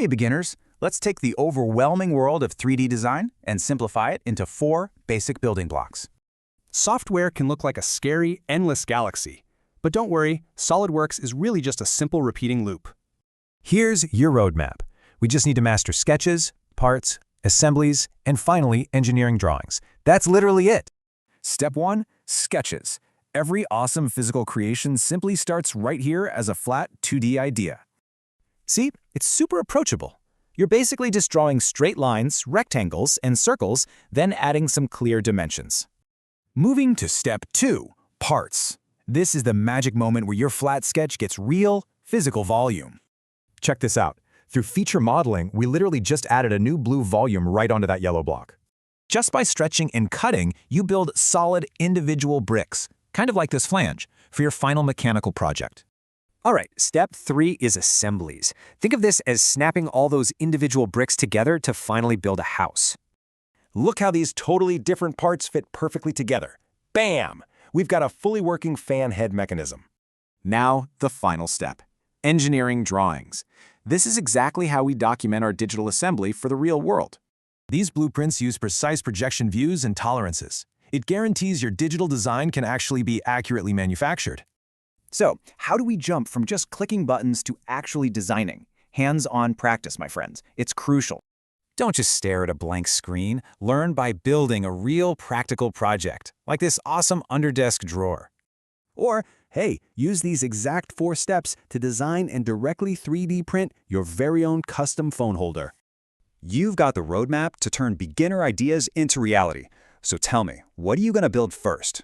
Hey beginners, let's take the overwhelming world of 3D design and simplify it into 4 basic building blocks. Software can look like a scary, endless galaxy. But don't worry, Solidworks is really just a simple repeating loop. Here's your roadmap. We just need to master sketches, parts, assemblies, and finally, engineering drawings. That's literally it. Step 1. Sketches. Every awesome physical creation simply starts right here as a flat 2D idea. See, it's super approachable. You're basically just drawing straight lines, rectangles, and circles, then adding some clear dimensions. Moving to Step 2. Parts. This is the magic moment where your flat sketch gets real, physical volume. Check this out. Through feature modeling, we literally just added a new blue volume right onto that yellow block. Just by stretching and cutting, you build solid individual bricks, kind of like this flange, for your final mechanical project. All right, step 3 is assemblies. Think of this as snapping all those individual bricks together to finally build a house. Look how these totally different parts fit perfectly together. Bam! We've got a fully working fan head mechanism. Now, the final step. Engineering drawings. This is exactly how we document our digital assembly for the real world. These blueprints use precise projection views and tolerances. It guarantees your digital design can actually be accurately manufactured. So, how do we jump from just clicking buttons to actually designing? Hands-on practice, my friends. It's crucial. Don't just stare at a blank screen. Learn by building a real practical project, like this awesome underdesk drawer. Or, hey, use these exact 4 steps to design and directly 3D print your very own custom phone holder. You've got the roadmap to turn beginner ideas into reality. So tell me, what are you going to build first?